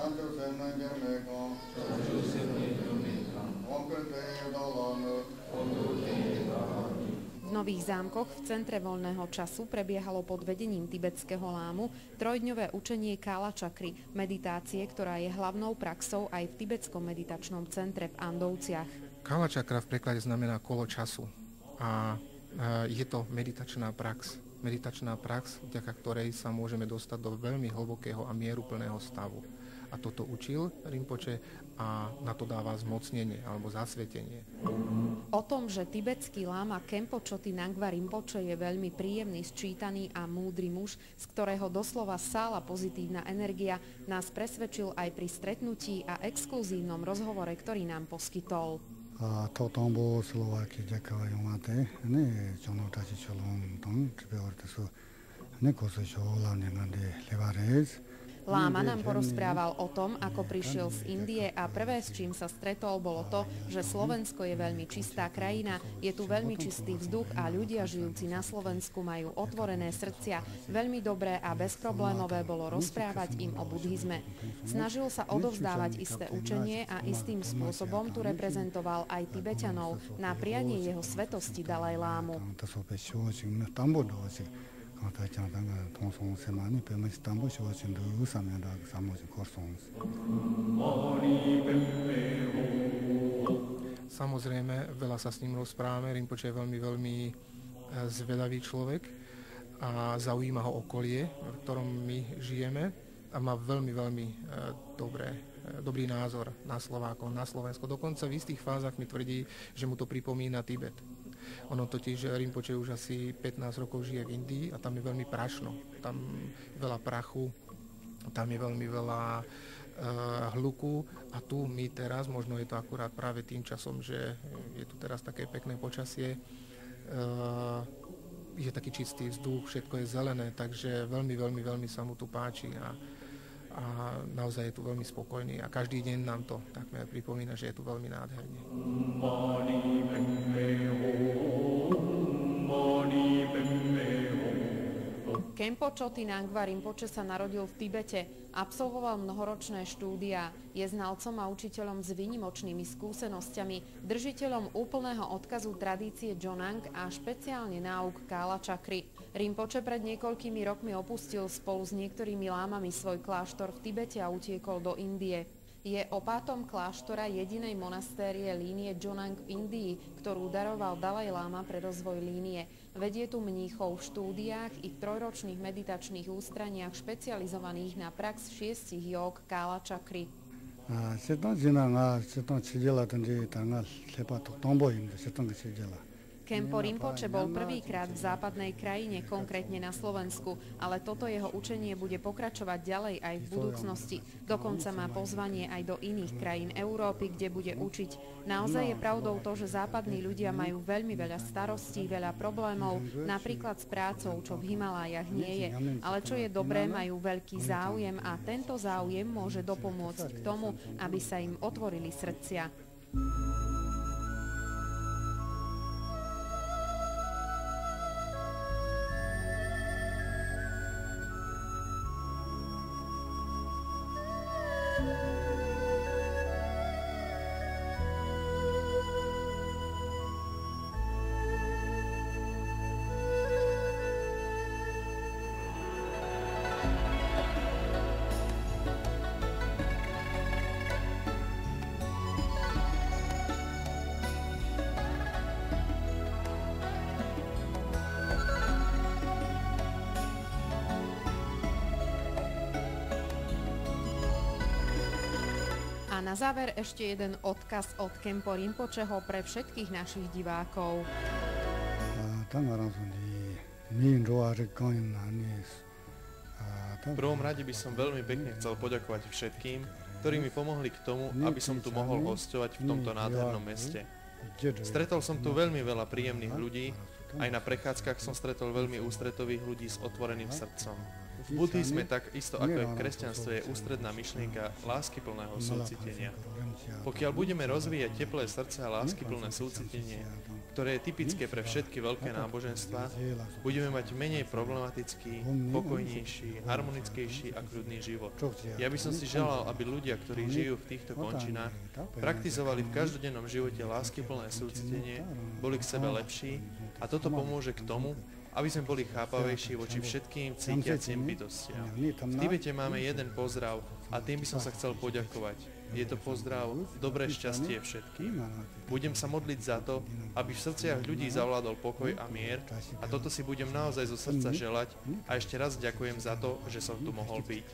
V Nových Zámkoch v centre voľného času prebiehalo pod vedením tibetského lámu trojdňové učenie Kála Čakry, meditácie, ktorá je hlavnou praxou aj v tibetskom meditačnom centre v Andovciach. Kála Čakra v preklade znamená kolo času a je to meditačná prax, vďaka ktorej sa môžeme dostať do veľmi hlbokého a mieruplného stavu. A toto učil Rinpoche a na to dáva zmocnenie alebo zasvetenie. O tom, že tibetský láma Khenpo Choty Nangva Rinpoche je veľmi príjemný, sčítaný a múdry muž, z ktorého doslova sála pozitívna energia, nás presvedčil aj pri stretnutí a exkluzívnom rozhovore, ktorý nám poskytol. Láma nám porozprával o tom, ako prišiel z Indie a prvé, s čím sa stretol, bolo to, že Slovensko je veľmi čistá krajina, je tu veľmi čistý vzduch a ľudia žijúci na Slovensku majú otvorené srdcia. Veľmi dobré a bezproblémové bolo rozprávať im o buddhizme. Snažil sa odovzdávať isté učenie a istým spôsobom tu reprezentoval aj Tibeťanov na prianie jeho svetosti Dalajlámu. Samozrejme, veľa sa s ním rozprávame. Rinpoche je veľmi zvedavý človek a zaujíma ho okolie, v ktorom my žijeme a má veľmi dobrý názor na Slovákov, na Slovensko. Dokonca v istých fázach mi tvrdí, že mu to pripomína Tibet. Ono totiž, Rinpoche už asi 15 rokov žije v Indii a tam je veľmi prašno. Tam je veľa prachu, tam je veľmi veľa hluku a tu my teraz, možno je to akurát práve tým časom, že je tu teraz také pekné počasie, je taký čistý vzduch, všetko je zelené, takže veľmi sa mu tu páči a naozaj je tu veľmi spokojný a každý deň nám to takmer pripomína, že je tu veľmi nádherne. Khenpo Choty Nangva Rinpoche sa narodil v Tibete, absolvoval mnohoročné štúdia, je znalcom a učiteľom s výnimočnými skúsenosťami, držiteľom úplného odkazu tradície Jonang a špeciálne náuk Kála Čakry. Rinpoche pred niekoľkými rokmi opustil spolu s niektorými lámami svoj kláštor v Tibete a utiekol do Indie. Je opátom kláštora jedinej monastérie línie Jonang v Indii, ktorú daroval Dalaj Láma pre rozvoj línie. Vedie tu mníchov v štúdiách i v trojročných meditačných ústraniach špecializovaných na prax 6 jóg Kála Čakry. Khenpo Rinpoche bol prvýkrát v západnej krajine, konkrétne na Slovensku, ale toto jeho učenie bude pokračovať ďalej aj v budúcnosti. Dokonca má pozvanie aj do iných krajín Európy, kde bude učiť. Naozaj je pravdou to, že západní ľudia majú veľmi veľa starostí, veľa problémov, napríklad s prácou, čo v Himalájach nie je. Ale čo je dobré, majú veľký záujem a tento záujem môže dopomôcť k tomu, aby sa im otvorili srdcia. A na záver ešte jeden odkaz od Khenpo Rinpocheho pre všetkých našich divákov. V prvom rade by som veľmi pekne chcel poďakovať všetkým, ktorí mi pomohli k tomu, aby som tu mohol hosťovať v tomto nádhernom meste. Stretol som tu veľmi veľa príjemných ľudí, aj na prechádzkach som stretol veľmi ústretových ľudí s otvoreným srdcom. V buddhizme takisto ako aj v kresťanstve je ústredná myšlienka láskyplného súcitenia. Pokiaľ budeme rozvíjať teplé srdce a láskyplné súcitenie, ktoré je typické pre všetky veľké náboženstvá, budeme mať menej problematický, pokojnejší, harmonickejší a kľudný život. Ja by som si želal, aby ľudia, ktorí žijú v týchto končinách, praktizovali v každodennom živote láskyplné súcitenie, boli k sebe lepší a toto pomôže k tomu, aby sme boli chápavejší voči všetkým cítiacim bytostiam. V Tibete máme jeden pozdrav a tým by som sa chcel poďakovať. Je to pozdrav dobré šťastie všetkým. Budem sa modliť za to, aby v srdciach ľudí zavládol pokoj a mier a toto si budem naozaj zo srdca želať a ešte raz ďakujem za to, že som tu mohol byť.